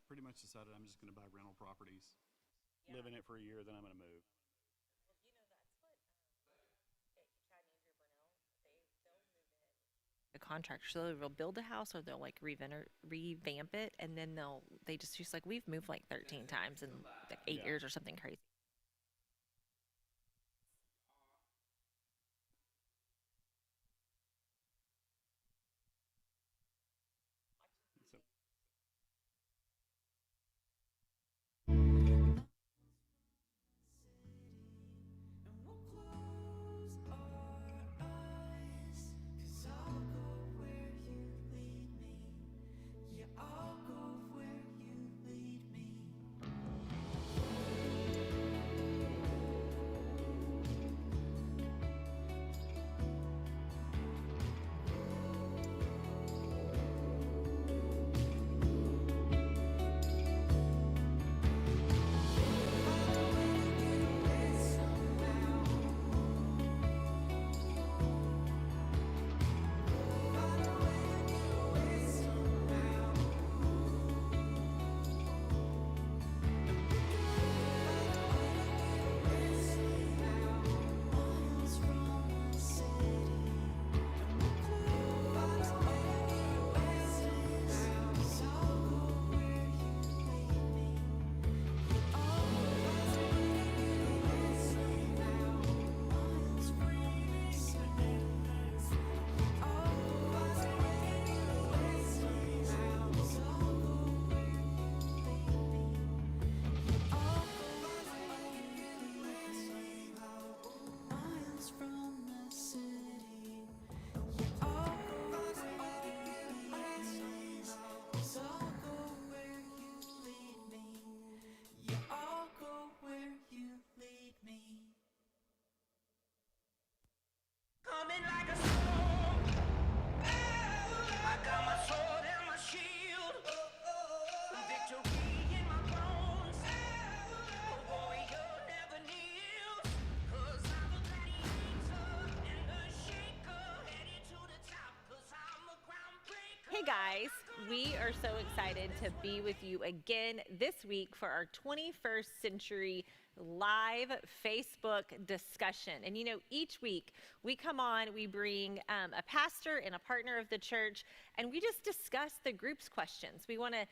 pretty much decided I'm just going to buy rental properties, live in it for a year, then I'm going to move. A contractor, so they'll build a house or they'll like revamp it, and then they just she's like, we've moved like 13 times in like 8 years or something crazy. So, Coming like a storm. I got my sword and my shield. Victory in my bones. A warrior never kneels. 'Cause I'm a gladiator and a shaker. Headed to the top 'cause I'm a groundbreaker. Hey guys, we are so excited to be with you again this week for our 21st century live Facebook discussion. And you know, each week we come on, we bring a pastor and a partner of the church, and we just discuss the group's questions. We want to,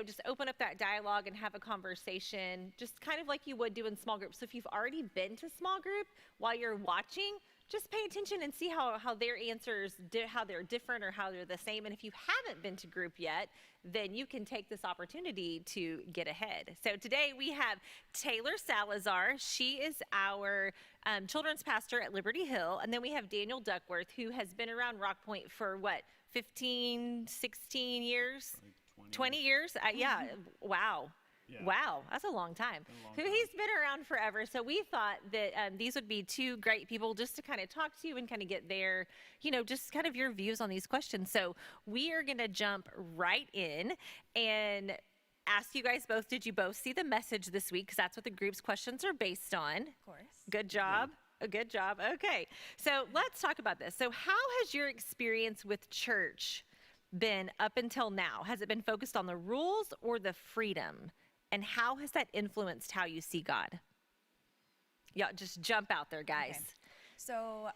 just open up that dialogue and have a conversation, just kind of like you would do in small groups. So if you've already been to small group while you're watching, just pay attention and see how their answers, how they're different or how they're the same. And if you haven't been to group yet, then you can take this opportunity to get ahead. So today we have Taylor Salazar. She is our children's pastor at Liberty Hill. And then we have Daniel Duckworth, who has been around Rock Point for what, 15, 16 years? like 20 years? Yeah, wow. Yeah. Wow, that's a long time. Been a long So time. he's been around forever. So we thought that these would be two great people just to kind of talk to you and kind of get their, just kind of your views on these questions. So we are going to jump right in and ask you guys both, did you both see the message this week? Because that's what the group's questions are based on. Of course. Good job. A good job. Okay. So let's talk about this. So how has your experience with church been up until now? Has it been focused on the rules or the freedom? And how has that influenced how you see God? Yeah, just jump out there, guys. Okay. So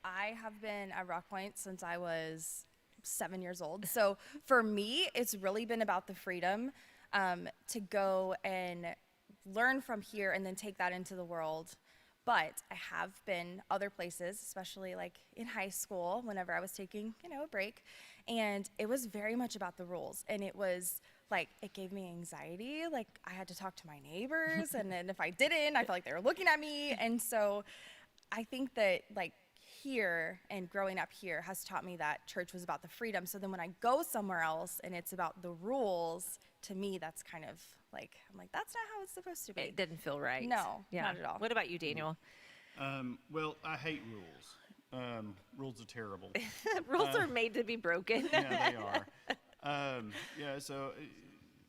I have been at Rock Point since I was 7 years old. So for me, it's really been about the freedom to go and learn from here and then take that into the world. But I have been other places, especially like in high school, whenever I was taking, a break. And it was very much about the rules. And it was like, it gave me anxiety. Like I had to talk to my neighbors. And then if I didn't, I felt like they were looking at me. And so I think that like here and growing up here has taught me that church was about the freedom. So then when I go somewhere else and it's about the rules, to me, that's kind of like, I'm like, that's not how it's supposed to be. It didn't feel right. No, not at all. What about you, Daniel? Well, I hate rules. Rules are terrible. Rules are made to be broken. Yeah, they are. So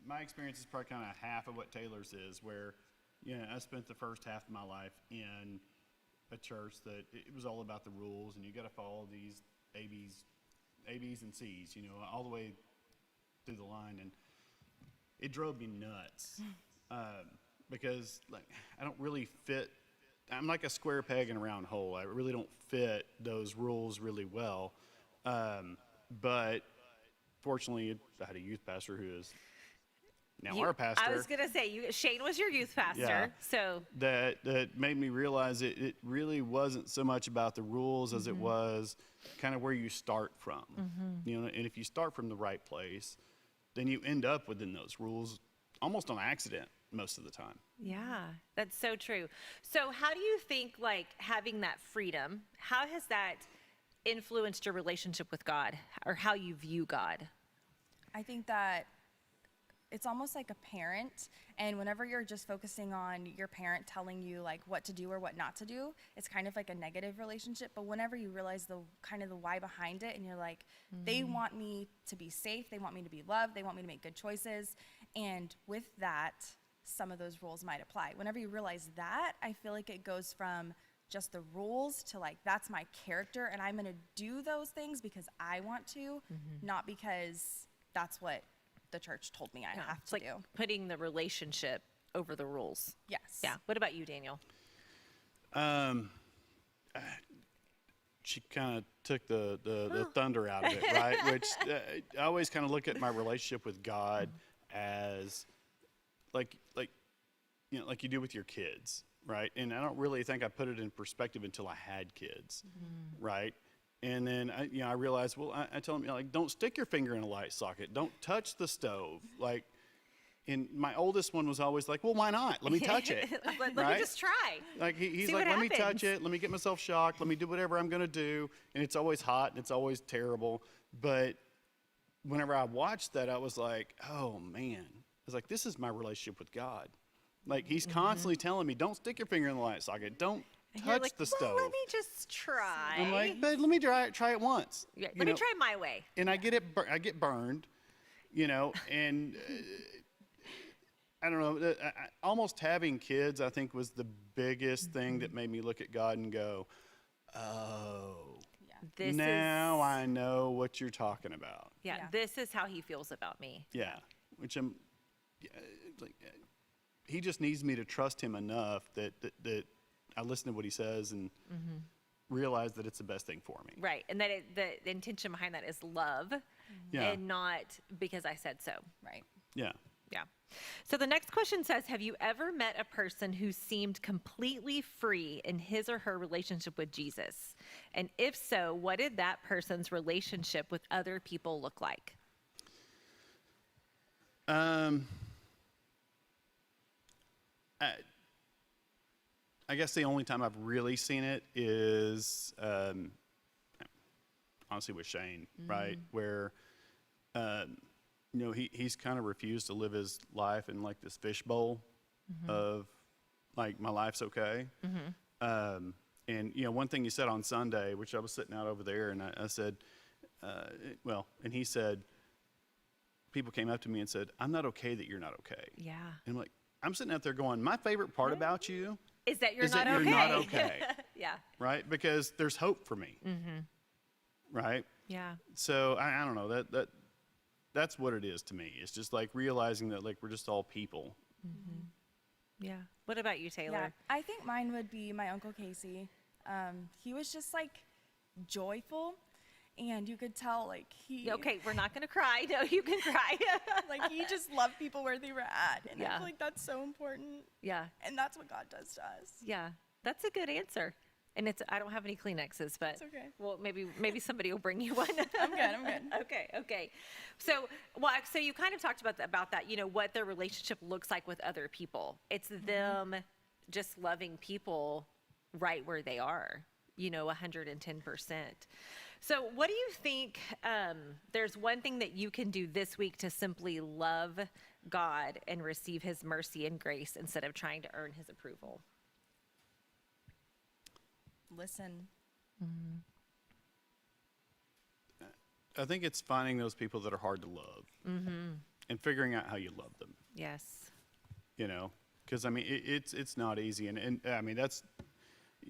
my experience is probably kind of half of what Taylor's is, where, I spent the first half of my life in a church that it was all about the rules, and you got to follow these ABs and Cs, all the way through the line. And it drove me nuts because like I don't really fit. I'm like a square peg in a round hole. I really don't fit those rules really well. But fortunately, I had a youth pastor who is now our pastor. I was gonna say, Shane was your youth pastor, Yeah. so that made me realize it really wasn't so much about the rules as it was kind of where you start from. You know, and if you start from the right place, then you end up within those rules almost on accident most of the time. yeah, that's so true. So how do you think like having that freedom, how has that influenced your relationship with God or how you view God? I think that it's almost like a parent, and whenever you're just focusing on your parent telling you like what to do or what not to do, it's kind of like a negative relationship. But whenever you realize the kind of the why behind it, and you're like, they want me to be safe, they want me to be loved, they want me to make good choices, and with that, some of those rules might apply. Whenever you realize that, I feel like it goes from just the rules to like, that's my character, and I'm gonna do those things because I want to, not because that's what the church told me I have It's to like do. putting the relationship over the rules. Yes. Yeah. What about you, Daniel? She kind of took the thunder out of it, right? Which I always kind of look at my relationship with God as like you know, like you do with your kids, right? And I don't really think I put it in perspective until I had kids, right? And then I realized, well, I tell them, you know, like, don't stick your finger in a light socket, don't touch the stove, like. And my oldest one was always like, well, why not? Let me touch it. Let right? me just try. Like he's See like, what let me touch happens." it. Let me get myself shocked. Let me do whatever I'm going to do. And it's always hot and it's always terrible. But whenever I watched that, I was like, oh, man. I was like, this is my relationship with God. Like he's constantly telling me, don't stick your finger in the light socket. Don't And you're touch like, the well, stove. let me just try. I'm like, but let me try it once. Yeah, you let me know? try my way. And I get burned, you know, and I don't know. Almost having kids, I think, was the biggest thing that made me look at God and go, "Oh, This now is, I know what you're talking about." yeah, Yeah. this is how he feels about me. Yeah, which I'm like, he just needs me to trust him enough that I listen to what he says and realize that it's the best thing for me. Right. And that the intention behind that is love Yeah. and not because I said so. Right. Yeah. Yeah. So the next question says, have you ever met a person who seemed completely free in his or her relationship with Jesus? And if so, what did that person's relationship with other people look like? I guess the only time I've really seen it is honestly with Shane, right? Where you know, he's kind of refused to live his life in like this fishbowl of like my life's okay. And you know, one thing he said on Sunday, which I was sitting out over there, and I said, well, and he said, people came up to me and said, "I'm not okay that you're not okay." Yeah. And I'm like, I'm sitting out there going, my favorite part about you Is that you're is not that okay? you're not okay, Yeah. right? Because there's hope for me, right? Yeah. So I don't know, that's what it is to me. It's just like realizing that like we're just all people. Yeah. What about you, Taylor? Yeah, I think mine would be my Uncle Casey. He was just like joyful, and you could tell like he Okay, we're not going to cry. No, you can cry. like he just loved people where they were at, and I Yeah. feel like that's so important, Yeah. and that's what God does to us. Yeah. That's a good answer. And I don't have any Kleenexes, but It's okay. well, maybe somebody will bring you one. I'm good. Okay. So you kind of talked about that, you know, what their relationship looks like with other people. It's them just loving people right where they are, you know, 110%. So what do you think, there's one thing that you can do this week to simply love God and receive his mercy and grace instead of trying to earn his approval? Listen. I think it's finding those people that are hard to love and figuring out how you love them, Yes. you know? Because, I mean, it's not easy. And I mean,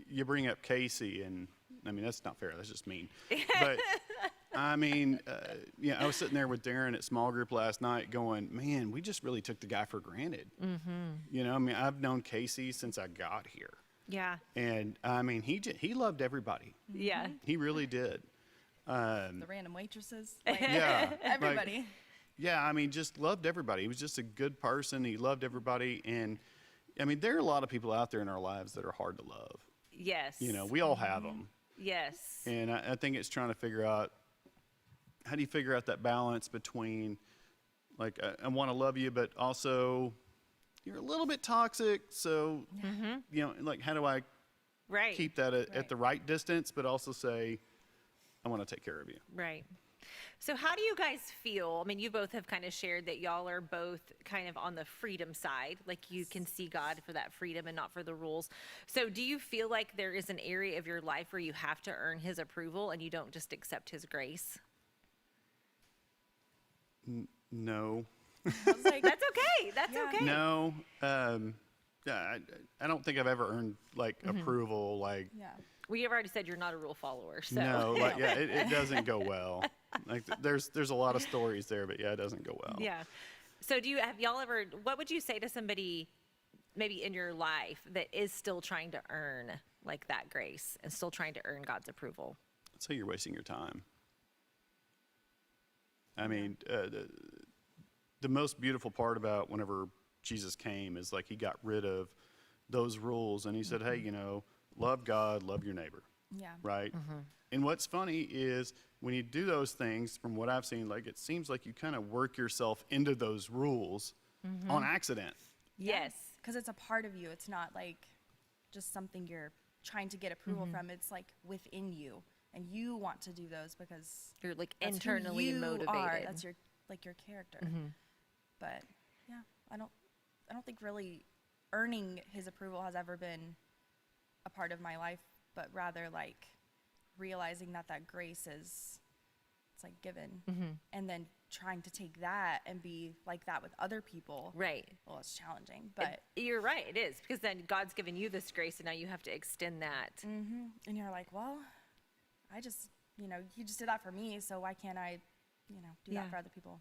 you bring up Casey, and I mean, that's not fair. That's just mean. But I mean, I was sitting there with Darren at small group last night going, man, we just really took the guy for granted. You know, I mean, I've known Casey since I got here. Yeah. And I mean, he loved everybody. Yeah. He really did. The random waitresses, like, Yeah. everybody. Like, yeah, I mean, just loved everybody. He was just a good person. He loved everybody. And I mean, there are a lot of people out there in our lives that are hard to love. Yes. You know, we all have them. Yes. And I think it's trying to figure out, how do you figure out that balance between, like, I want to love you, but also you're a little bit toxic. So, you know, like, how do I Right. keep that at Right. the right distance, but also say, I want to take care of you? Right. So how do you guys feel? I mean, you both have kind of shared that y'all are both kind of on the freedom side, like you can see God for that freedom and not for the rules. So do you feel like there is an area of your life where you have to earn his approval and you don't just accept his grace? No. I was like, That's okay. That's Yeah. okay. No. I don't think I've ever earned, like, approval, like, yeah. We have already said you're not a rule follower. So no, like, yeah, it doesn't go well. Like, there's a lot of stories there, but yeah, it doesn't go well. yeah. So have y'all ever, what would you say to somebody maybe in your life that is still trying to earn like that grace and still trying to earn God's approval? I'd say you're wasting your time. I mean, the most beautiful part about whenever Jesus came is, like, he got rid of those rules and he said, hey, you know, love God, love your neighbor, Yeah. right? And what's funny is when you do those things, from what I've seen, like, it seems like you kind of work yourself into those rules on accident. Yes. Because it's a part of you. It's not like just something you're trying to get approval from. It's like within you, and you want to do those because You're like that's who internally you motivated. Are. That's your character. But yeah, I don't think really earning his approval has ever been a part of my life, but rather like realizing that grace is, it's like given, and then trying to take that and be like that with other people. Right. Well, it's challenging, but You're right, it is. Because then God's given you this grace and now you have to extend that. and you're like, well, I just, you just did that for me, so why can't I, do Yeah. that for other people?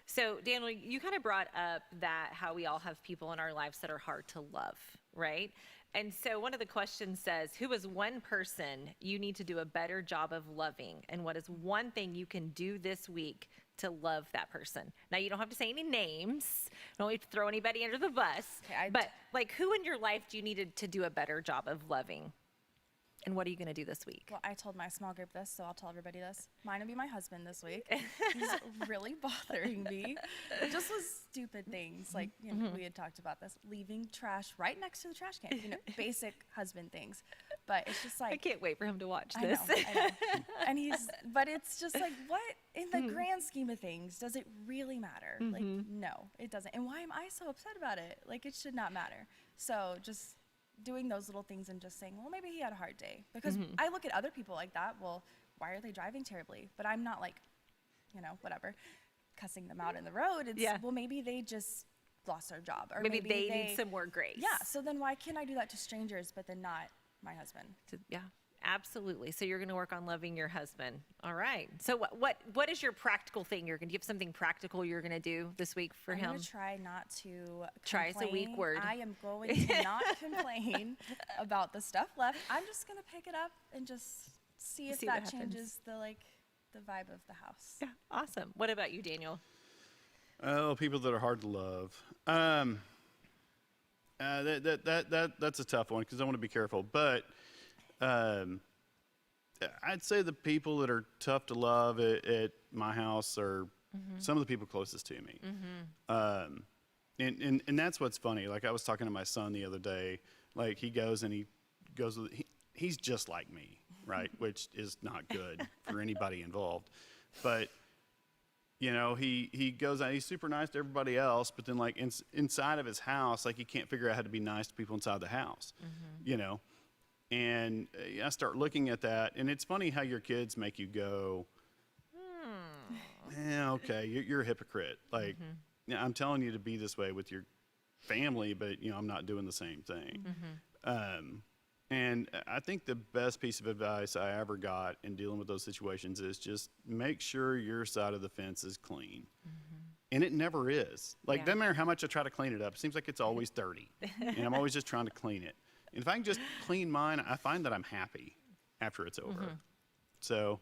So, Daniel, you kind of brought up that how we all have people in our lives that are hard to love, right? And so one of the questions says, who is one person you need to do a better job of loving? And what is one thing you can do this week to love that person? Now, you don't have to say any names. Don't have to throw anybody under the bus. Okay, but, like, who in your life do you need to do a better job of loving? And what are you going to do this week? Well, I told my small group this, so I'll tell everybody this. Mine will be my husband this week. He's really bothering me. Just with stupid things. Like, we had talked about this. Leaving trash right next to the trash can. Basic husband things. But it's just I like, can't wait for him to watch I this. know. And but it's just like, what in the grand scheme of things does it really matter? Like, no, it doesn't. And why am I so upset about it? Like, it should not matter. So just doing those little things and just saying, well, maybe he had a hard day. Because I look at other people like that. Well, why are they driving terribly? But I'm not like, whatever, cussing them out in the road. It's, Yeah. well, maybe they just lost their job. Or Maybe they need some more grace. Yeah, so then why can't I do that to strangers, but then not my husband? Yeah, absolutely. So you're going to work on loving your husband. All right. So what is your practical thing you're going to do? You have something practical you're going to do this week for I'm him? going to try not to Try is a weak complain. word. I am going to not complain about the stuff left. I'm just going to pick it up and just see if See what that happens. changes the vibe of the house. Yeah, awesome. What about you, Daniel? Oh, people that are hard to love. That's a tough one because I want to be careful. But I'd say the people that are tough to love at my house are some of the people closest to me. And that's what's funny. Like, I was talking to my son the other day. Like, he's just like me, right? Which is not good for anybody involved. But he goes out, he's super nice to everybody else, but then, like, inside of his house, like, he can't figure out how to be nice to people inside the house, And I start looking at that, and it's funny how your kids make you go, okay, you're a hypocrite. Like, I'm telling you to be this way with your family, but, I'm not doing the same thing. And I think the best piece of advice I ever got in dealing with those situations is just make sure your side of the fence is clean. And it never is. Like, Yeah. doesn't matter how much I try to clean it up, it seems like it's always dirty. And I'm always just trying to clean it. And if I can just clean mine, I find that I'm happy after it's over. So,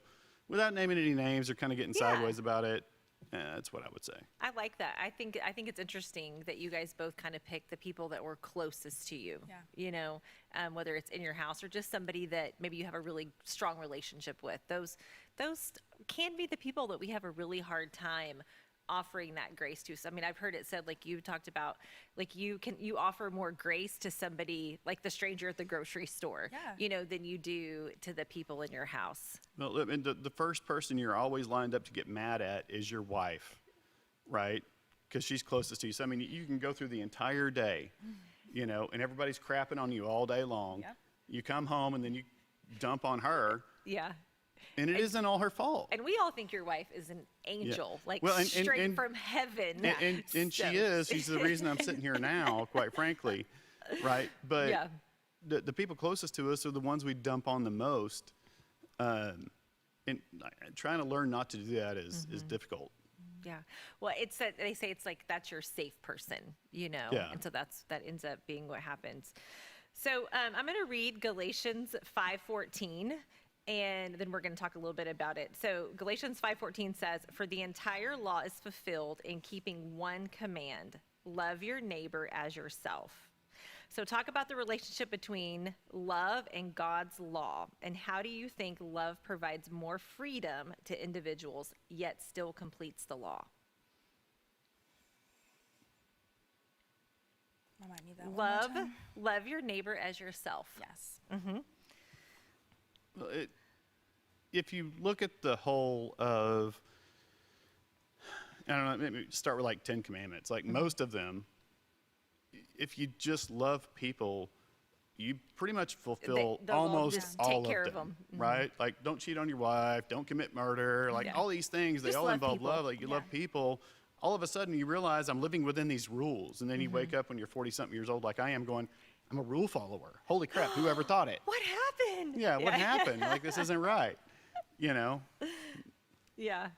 without naming any names or kind of getting Yeah. sideways about it, that's what I would say. I like that. I think it's interesting that you guys both kind of pick the people that were closest to you. Yeah. You know, whether it's in your house or just somebody that maybe you have a really strong relationship with. Those can be the people that we have a really hard time offering that grace to. So, I mean, I've heard it said, like you talked about, like you offer more grace to somebody like the stranger at the grocery store, Yeah. you know, than you do to the people in your house. Well, look, and the first person you're always lined up to get mad at is your wife, right? Because she's closest to you. So, I mean, you can go through the entire day, you know, and everybody's crapping on you all day long. Yep. You come home and then you dump on her, Yeah. and it isn't all her fault. And we all think your wife is an angel, like Well, and- straight from heaven. And she So- is. She's the reason I'm sitting here now, quite frankly, right? But Yeah. the people closest to us are the ones we dump on the most. And trying to learn not to do that is difficult. Yeah. Well, it's that they say it's like that's your safe person, you know, Yeah. and so that ends up being what happens. So I'm going to read Galatians 5:14, and then we're going to talk a little bit about it. So Galatians 5:14 says, "For the entire law is fulfilled in keeping one command: love your neighbor as yourself." So talk about the relationship between love and God's law, and how do you think love provides more freedom to individuals yet still completes the law? I might need that one more time. Love your neighbor as yourself. Yes. Well, if you look at the whole of, I don't know, maybe start with like 10 Commandments, like most of them, if you just love people, you pretty much fulfill they'll all almost just all take care of of them, 'em. right? Like, don't cheat on your wife, don't commit murder, like Yeah. all these things, they Just all love involve people. love. Like, you love people. All of a sudden, you realize I'm living within these rules. And then you wake up when you're 40-something years old, like I am, going, I'm a rule follower. Holy crap, whoever thought it? What happened? Yeah, what happened? Like, this isn't right, you know? Yeah.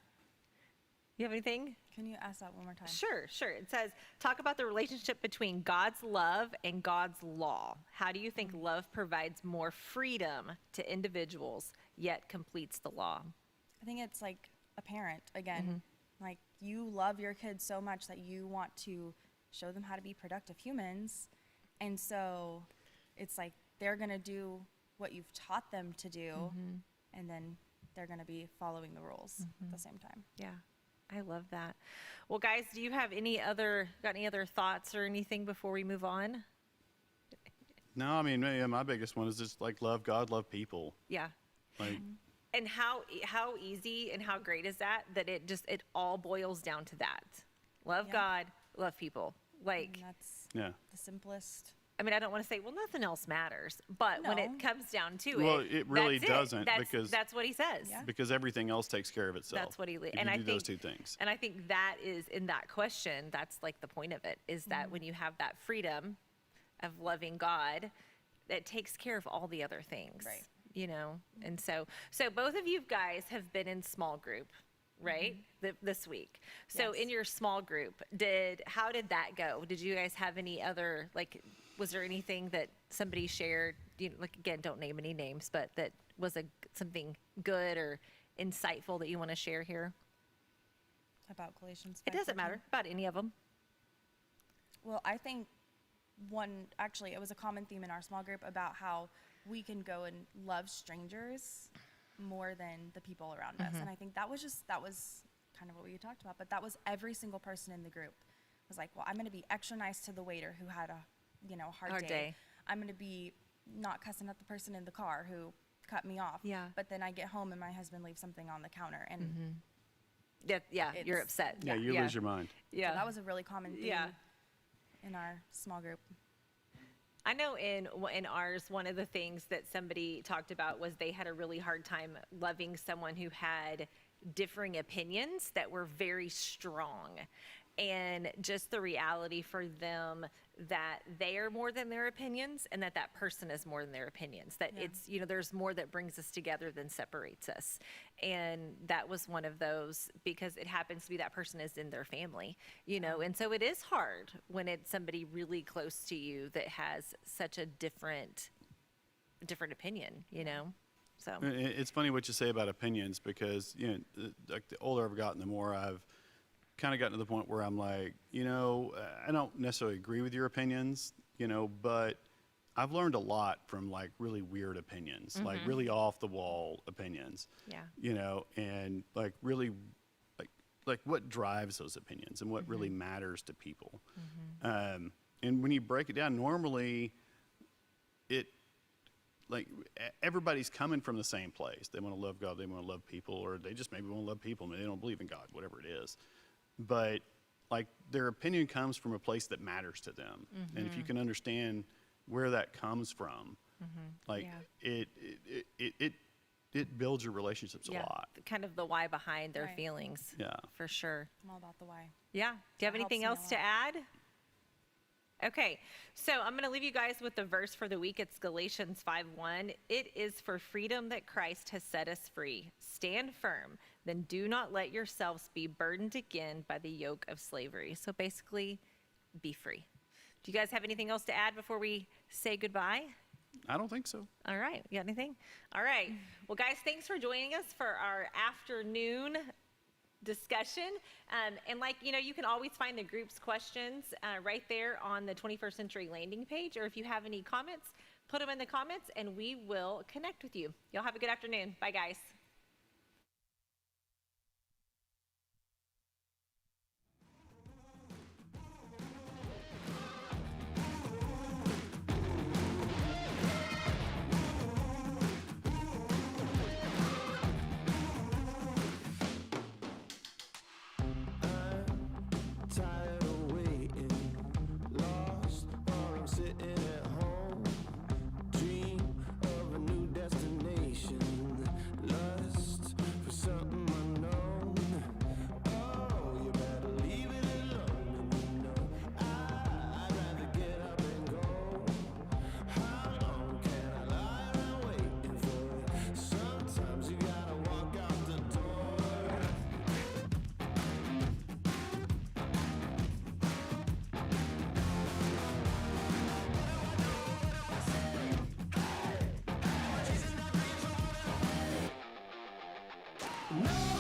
You have anything? Can you ask that one more time? Sure. It says, talk about the relationship between God's love and God's law. How do you think love provides more freedom to individuals yet completes the law? I think it's like a parent again. Like, you love your kids so much that you want to show them how to be productive humans. And so it's like they're going to do what you've taught them to do, and then they're going to be following the rules at the same time. Yeah. I love that. Well, guys, do you have got any other thoughts or anything before we move on? No, I mean, my biggest one is just like love God, love people. Yeah. Like, And how easy and how great is that it all boils down to that. Love Yeah. God, love people. Like, And that's yeah. the simplest. I mean, I don't want to say, well, nothing else matters, but when No. it comes down to Well, it, it really that's doesn't, That's, because- that's what he says. Yeah. Because everything else takes care of itself. That's what he if and you I do think those two things. And I think that is in that question. That's like the point of it is that when you have that freedom of loving God, that takes care of all the other things. Right. You know, and so both of you guys have been in small group, right? This week. So Yes. in your small group, how did that go? Did you guys have any other was there anything that somebody shared? Like, again, don't name any names, but that was something good or insightful that you want to share here? About Galatians 5:14. It doesn't matter about any of them. Well, I think it was a common theme in our small group about how we can go and love strangers more than the people around us. And I think that was kind of what we talked about, but that was every single person in the group was like, well, I'm going to be extra nice to the waiter who had a, hard Hard day. I'm going to be not cussing at the person in the car who cut me off. Yeah. But then I get home and my husband leaves something on the counter, and Yeah, you're It's- upset. Yeah, you lose your mind. Yeah. so that was a really common theme Yeah. in our small group. I know in ours, one of the things that somebody talked about was they had a really hard time loving someone who had differing opinions that were very strong. and just the reality for them that they are more than their opinions and that that person is more than their opinions, that it's, you know, there's more that brings us together than separates us. And that was one of those, because it happens to be that person is in their family, you know, and so it is hard when it's somebody really close to you that has such a different opinion, you know. So It's funny what you say about opinions, because, you know, like the older I've gotten, the more I've kind of gotten to the point where I'm like, you know, I don't necessarily agree with your opinions, you know, but I've learned a lot from like really weird opinions, like really off the wall opinions. Yeah. You know, and like really like what drives those opinions and what really matters to people. And when you break it down, normally it, like everybody's coming from the same place. They want to love God, they want to love people, or they just maybe want to love people, maybe they don't believe in God, whatever it is. But like their opinion comes from a place that matters to them. And if you can understand where that comes from, like it builds your relationships a lot. Kind of the why behind their Right. feelings. Yeah. For sure. I'm all about the why. Yeah. Do you have That helps anything me a else to lot. add? Okay, so I'm going to leave you guys with the verse for the week. It's Galatians 5:1. It is for freedom that Christ has set us free. Stand firm, then do not let yourselves be burdened again by the yoke of slavery. So basically, be free. Do you guys have anything else to add before we say goodbye? I don't think so. All right, you got anything? All right. Well, guys, thanks for joining us for our afternoon discussion. And like, you know, you can always find the group's questions right there on the 21st Century landing page. Or if you have any comments, put them in the comments and we will connect with you. Y'all have a good afternoon. Bye, guys. Tired of waiting, lost while I'm sitting at home. Dream of a new destination, lust for something unknown. Oh, you better leave it alone. And you know I'd rather get up and go. How long can I lie around waiting for it? Sometimes you gotta walk out the door. No!